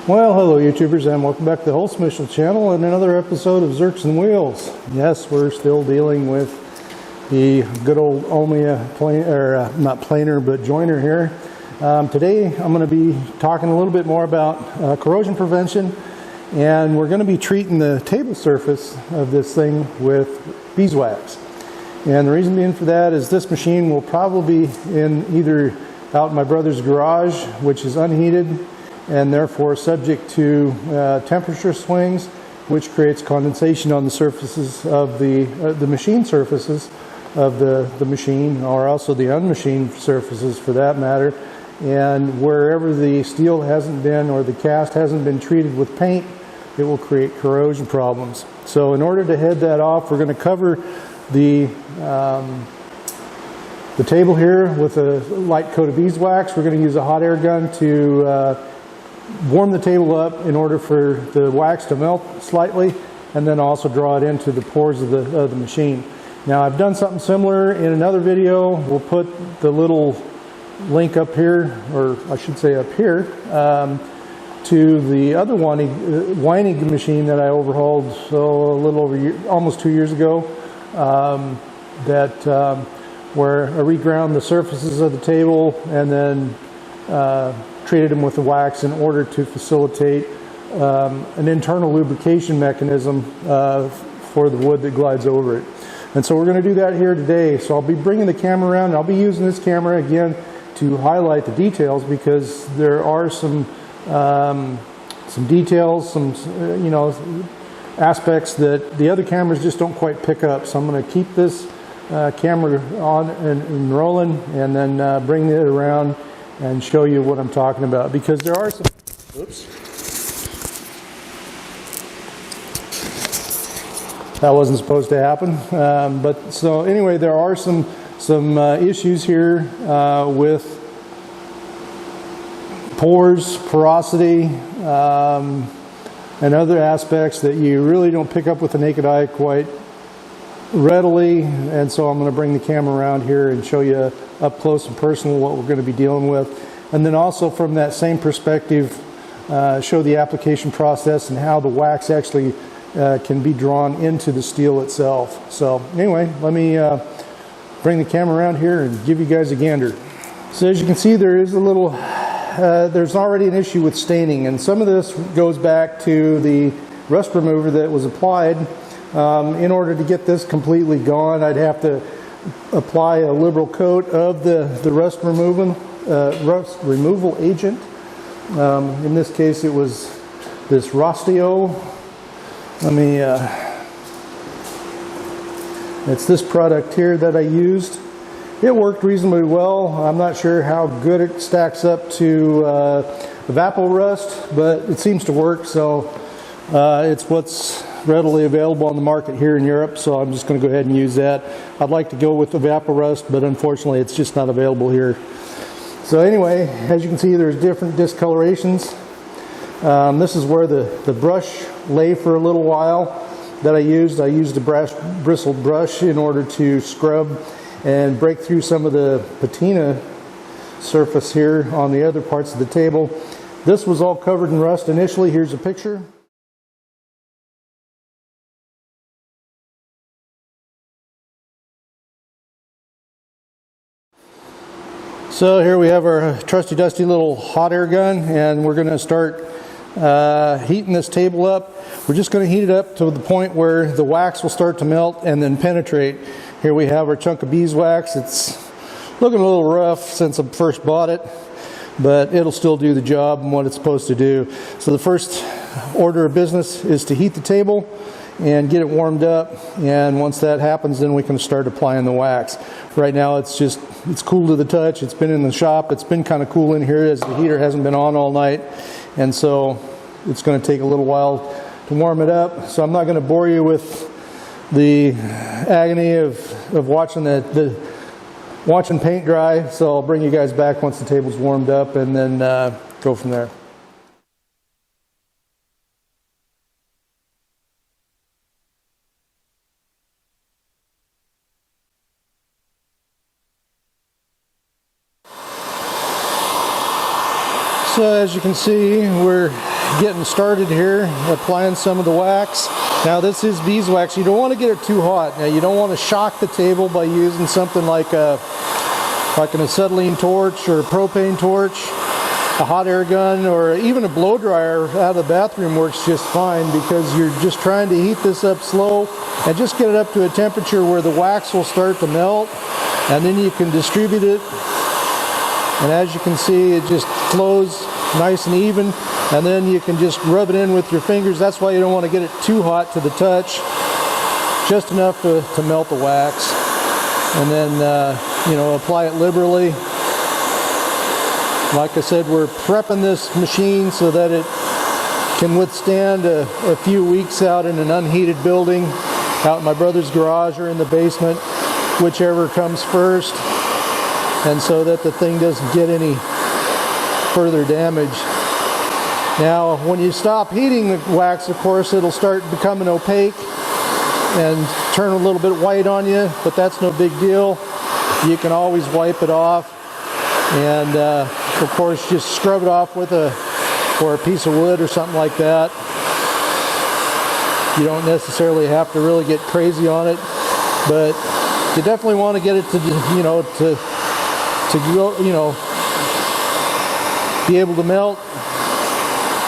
Well, hello YouTubers, and welcome back to the Wholesome channel and another episode of Zerks&Wheels. Yes, we're still dealing with the good old Ulmia not planer but joiner here. Today I'm going to be talking a little bit more about corrosion prevention, and we're going to be treating the table surface of this thing with beeswax. And the reason being for that is this machine will probably be either out in my brother's garage, which is unheated and therefore subject to temperature swings, which creates condensation on the surfaces of the machine surfaces of the machine, or also the unmachined surfaces for that matter. And wherever the steel hasn't been, or the cast hasn't been treated with paint, it will create corrosion problems. So in order to head that off, we're going to cover the table here with a light coat of beeswax. We're going to use a hot air gun to warm the table up in order for the wax to melt slightly, and then also draw it into the pores of the machine. Now, I've done something similar in another video. We'll put the little link up here, or I should say up here, to the other winding machine that I overhauled a little over almost 2 years ago, where I reground the surfaces of the table and then treated them with the wax in order to facilitate an internal lubrication mechanism for the wood that glides over it. And so we're going to do that here today. So I'll be bringing the camera around, and I'll be using this camera again to highlight the details, because there are some details, some aspects that the other cameras just don't quite pick up. So I'm going to keep this camera on and rolling, and then bring it around and show you what I'm talking about, because there are some, oops, that wasn't supposed to happen, but so anyway, there are some issues here with pores, porosity, and other aspects that you really don't pick up with the naked eye quite readily. And so I'm going to bring the camera around here and show you up close and personal what we're going to be dealing with, and then also from that same perspective show the application process and how the wax actually can be drawn into the steel itself. So anyway, let me bring the camera around here and give you guys a gander. So as you can see, there is a little there's already an issue with staining, and some of this goes back to the rust remover that was applied. In order to get this completely gone, I'd have to apply a liberal coat of the rust removal agent. In this case, it was this Rostio. It's this product here that I used. It worked reasonably well. I'm not sure how good it stacks up to Evapor Rust, but it seems to work. So it's what's readily available on the market here in Europe, so I'm just going to go ahead and use that. I'd like to go with the Evapor Rust, but unfortunately it's just not available here. So anyway, as you can see, there's different discolorations. This is where the brush lay for a little while that I used. I used a bristled brush in order to scrub and break through some of the patina surface here on the other parts of the table. This was all covered in rust initially. Here's a picture. So here we have our trusty dusty little hot air gun, and we're going to start heating this table up. We're just going to heat it up to the point where the wax will start to melt and then penetrate. Here we have our chunk of beeswax. It's looking a little rough since I first bought it, but it'll still do the job and what it's supposed to do. So the first order of business is to heat the table and get it warmed up, and once that happens, then we can start applying the wax. Right now it's cool to the touch. It's been in the shop. It's been kind of cool in here as the heater hasn't been on all night, and so it's going to take a little while to warm it up. So I'm not going to bore you with the agony of watching watching paint dry. So I'll bring you guys back once the table's warmed up, and then go from there. So as you can see, we're getting started here, applying some of the wax. Now this is beeswax. You don't want to get it too hot. Now you don't want to shock the table by using something like an acetylene torch or a propane torch, a hot air gun, or even a blow dryer out of the bathroom works just fine, because you're just trying to heat this up slow and just get it up to a temperature where the wax will start to melt, and then you can distribute it. And as you can see, it just flows nice and even, and then you can just rub it in with your fingers. That's why you don't want to get it too hot to the touch, just enough to melt the wax, and then you know, apply it liberally. Like I said, we're prepping this machine so that it can withstand a few weeks out in an unheated building, out in my brother's garage or in the basement, whichever comes first, and so that the thing doesn't get any further damage. Now, when you stop heating the wax, of course, it'll start becoming opaque and turn a little bit white on you, but that's no big deal. You can always wipe it off, and of course just scrub it off with a piece of wood or something like that. You don't necessarily have to really get crazy on it, but you definitely want to get it to, you know, to go, you know, be able to melt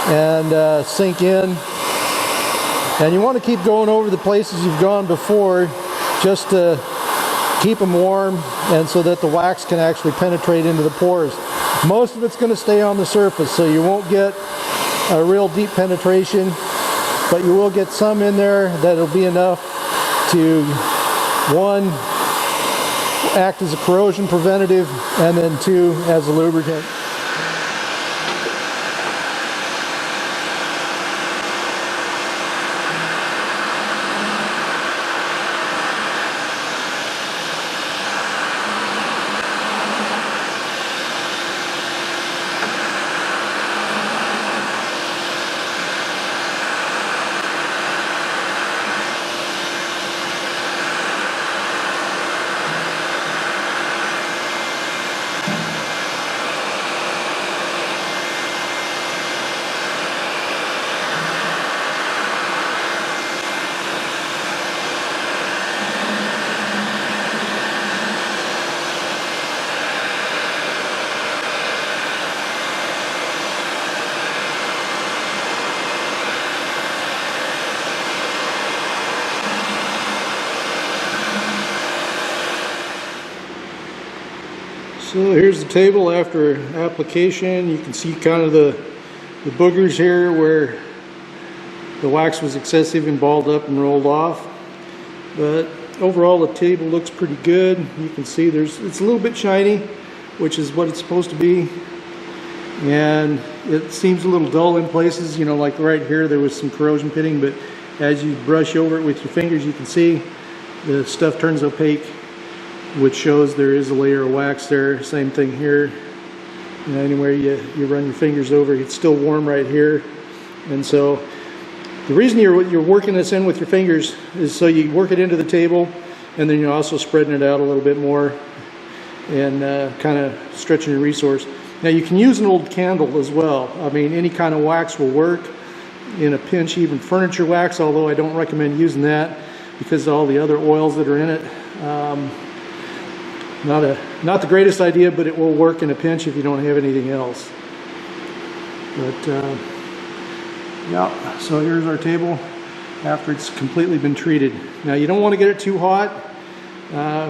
and sink in. And you want to keep going over the places you've gone before, just to keep them warm, and so that the wax can actually penetrate into the pores. Most of it's going to stay on the surface, so you won't get a real deep penetration, but you will get some in there that'll be enough to, one, act as a corrosion preventative, and then two, as a lubricant. So here's the table after application. You can see kind of the boogers here where the wax was excessive and balled up and rolled off. But overall the table looks pretty good. You can see it's a little bit shiny, which is what it's supposed to be. And it seems a little dull in places, you know, like right here there was some corrosion pitting, but as you brush over it with your fingers, you can see the stuff turns opaque, which shows there is a layer of wax there. Same thing here. You know, anywhere you run your fingers over, it's still warm right here. And so the reason you're working this in with your fingers is so you work it into the table, and then you're also spreading it out a little bit more and kind of stretching your resource. Now you can use an old candle as well. I mean, any kind of wax will work in a pinch, even furniture wax, although I don't recommend using that because of all the other oils that are in it. Not the greatest idea, but it will work in a pinch if you don't have anything else. But yeah, so here's our table after it's completely been treated. Now you don't want to get it too hot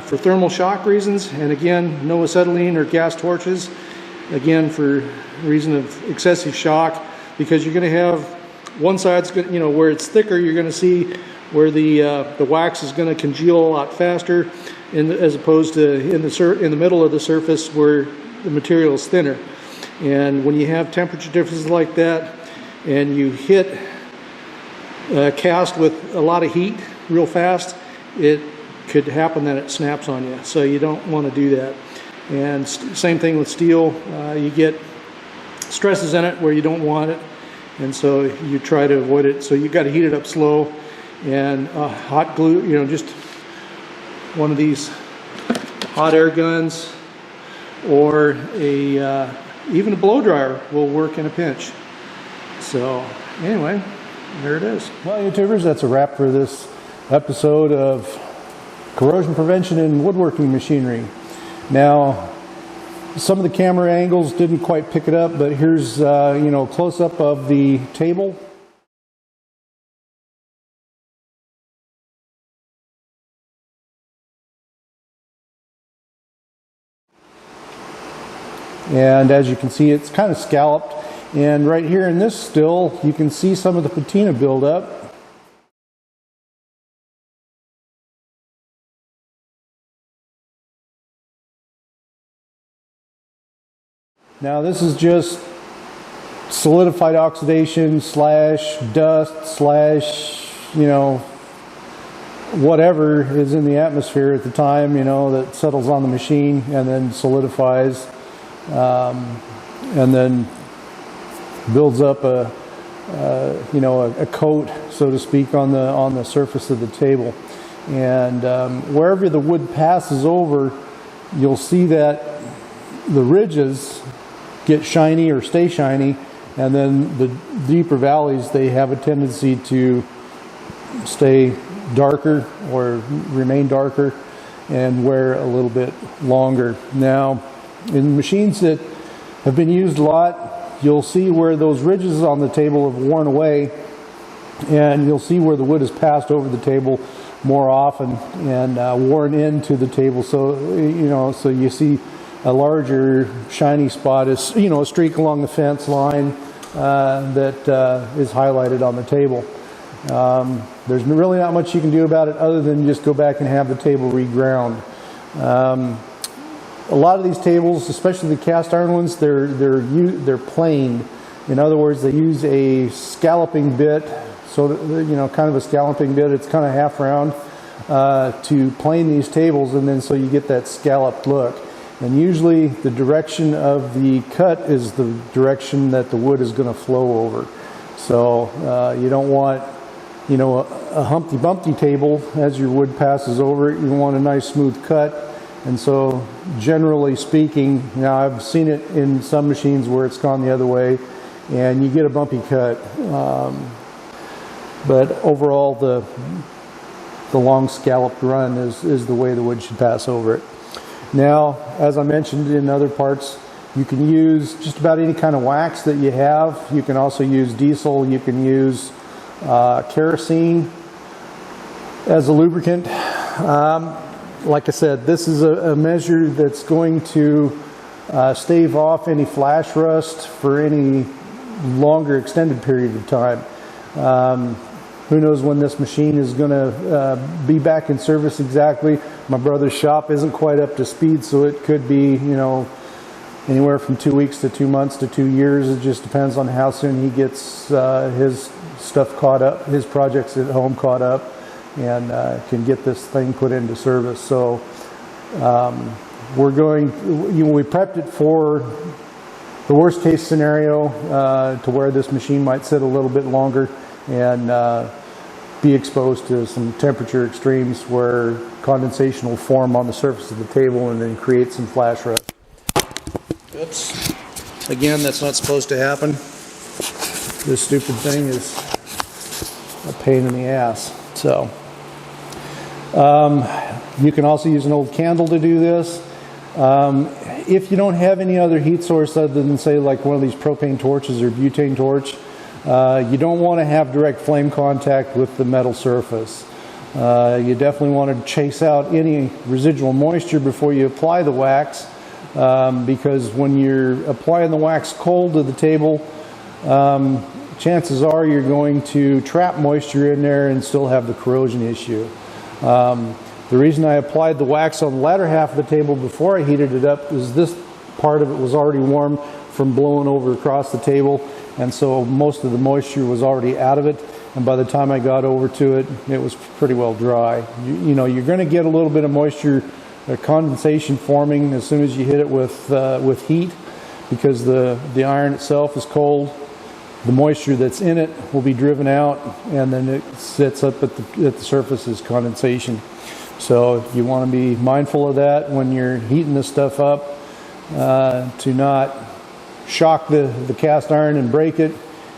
for thermal shock reasons, and again, no acetylene or gas torches, again for reason of excessive shock, because you're going to have one side's going, you know, where it's thicker, you're going to see where the wax is going to congeal a lot faster, as opposed to in the middle of the surface where the material is thinner. And when you have temperature differences like that, and you hit cast with a lot of heat real fast, it could happen that it snaps on you. So you don't want to do that. And same thing with steel. You get stresses in it where you don't want it, and so you try to avoid it. So you got to heat it up slow. And hot glue, you know, just one of these hot air guns or even a blow dryer will work in a pinch. So anyway, there it is. Well, YouTubers, that's a wrap for this episode of corrosion prevention in woodworking machinery. Now, some of the camera angles didn't quite pick it up, but here's close-up of the table. And as you can see, it's kind of scalloped. And right here in this still, you can see some of the patina buildup. Now this is just solidified oxidation slash dust slash, whatever is in the atmosphere at the time, that settles on the machine and then solidifies. And then builds up a coat, so to speak, on the surface of the table. And wherever the wood passes over, you'll see that the ridges get shiny or stay shiny, and then the deeper valleys, they have a tendency to stay darker or remain darker and wear a little bit longer. Now, in machines that have been used a lot, you'll see where those ridges on the table have worn away, and you'll see where the wood has passed over the table more often and worn into the table. So so you see a larger shiny spot is a streak along the fence line that is highlighted on the table. There's really not much you can do about it other than just go back and have the table reground. A lot of these tables, especially the cast iron ones, they're planed. In other words, they use a scalloping bit, so kind of a scalloping bit. It's kind of half round to plane these tables, and then so you get that scalloped look. And usually, the direction of the cut is the direction that the wood is going to flow over. So you don't want a Humpty Bumpty table as your wood passes over it. You want a nice smooth cut. And so, generally speaking, now I've seen it in some machines where it's gone the other way, and you get a bumpy cut. But overall, the long scalloped run is the way the wood should pass over it. Now, as I mentioned in other parts, you can use just about any kind of wax that you have. You can also use diesel. You can use kerosene as a lubricant. Like I said, this is a measure that's going to stave off any flash rust for any longer extended period of time. Who knows when this machine is going to be back in service exactly. My brother's shop isn't quite up to speed, so it could be, anywhere from 2 weeks to 2 months to 2 years. It just depends on how soon he gets his stuff caught up, his projects at home caught up, and can get this thing put into service. So we're going, we prepped it for the worst case scenario to where this machine might sit a little bit longer and be exposed to some temperature extremes where condensation will form on the surface of the table and then create some flash rust. Oops. Again, that's not supposed to happen. This stupid thing is a pain in the ass. So you can also use an old candle to do this. If you don't have any other heat source other than, say, like one of these propane torches or butane torch, you don't want to have direct flame contact with the metal surface. You definitely want to chase out any residual moisture before you apply the wax, because when you're applying the wax cold to the table, chances are you're going to trap moisture in there and still have the corrosion issue. The reason I applied the wax on the latter half of the table before I heated it up is this part of it was already warm from blowing over across the table, and so most of the moisture was already out of it, and by the time I got over to it, it was pretty well dry. You know, you're going to get a little bit of moisture, condensation forming as soon as you hit it with heat, because the iron itself is cold. The moisture that's in it will be driven out, and then it sits up at the surface as condensation. So you want to be mindful of that when you're heating this stuff up, to not shock the cast iron and break it,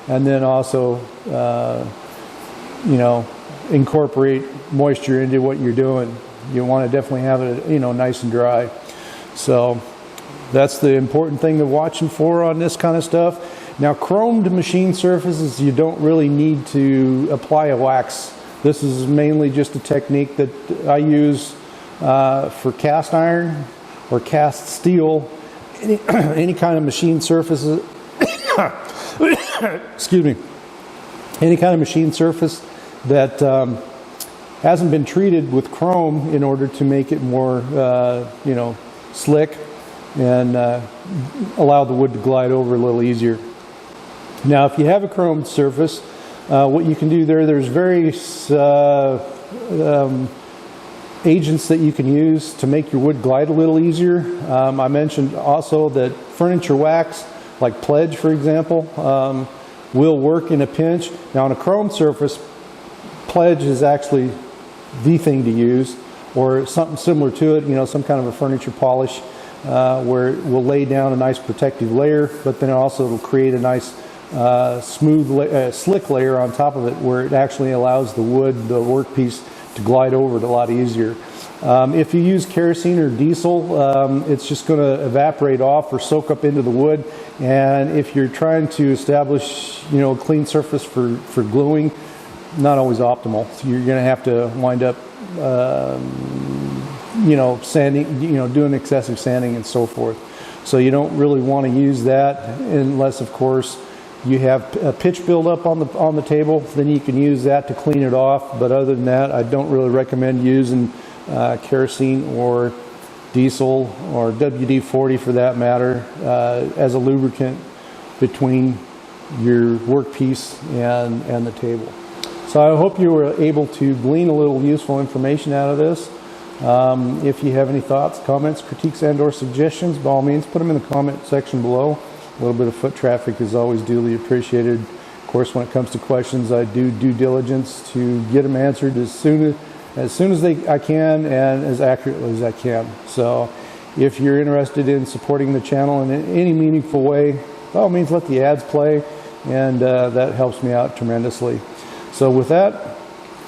and then also, you know, incorporate moisture into what you're doing. You want to definitely have it, you know, nice and dry. So that's the important thing to watching for on this kind of stuff. Now, chromed machine surfaces, you don't really need to apply a wax. This is mainly just a technique that I use for cast iron or cast steel, any kind of machine surfaces. Excuse me. Any kind of machine surface that hasn't been treated with chrome in order to make it more, you know, slick and allow the wood to glide over a little easier. Now, if you have a chromed surface, what you can do there's various agents that you can use to make your wood glide a little easier. I mentioned also that furniture wax, like Pledge, for example, will work in a pinch. Now, on a chrome surface, Pledge is actually the thing to use, or something similar to it, you know, some kind of a furniture polish where it will lay down a nice protective layer, but then also it'll create a nice smooth, slick layer on top of it, where it actually allows the wood, the workpiece, to glide over it a lot easier. If you use kerosene or diesel, it's just going to evaporate off or soak up into the wood. And if you're trying to establish, you know, a clean surface for gluing, not always optimal. So you're going to have to wind up, you know, sanding, you know, doing excessive sanding and so forth. So you don't really want to use that unless, of course, you have a pitch buildup on the table. Then you can use that to clean it off. But other than that, I don't really recommend using kerosene or diesel or WD-40 for that matter as a lubricant between your workpiece and the table. So I hope you were able to glean a little useful information out of this. If you have any thoughts, comments, critiques, and or suggestions, by all means, put them in the comment section below. A little bit of foot traffic is always duly appreciated. Of course, when it comes to questions, I do due diligence to get them answered as soon as I can and as accurately as I can. So if you're interested in supporting the channel in any meaningful way, by all means, let the ads play, and that helps me out tremendously. So with that,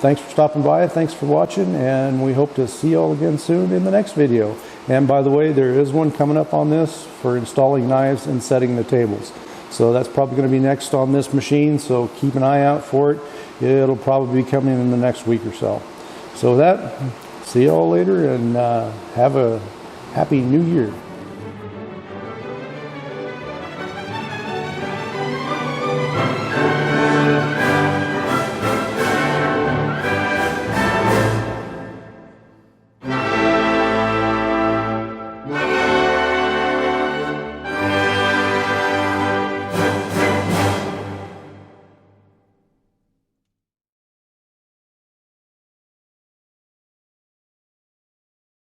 thanks for stopping by, thanks for watching, and we hope to see you all again soon in the next video. And by the way, there is one coming up on this for installing knives and setting the tables. So that's probably going to be next on this machine, so keep an eye out for it. It'll probably be coming in the next week or so. So with that, see you all later, and have a happy new year.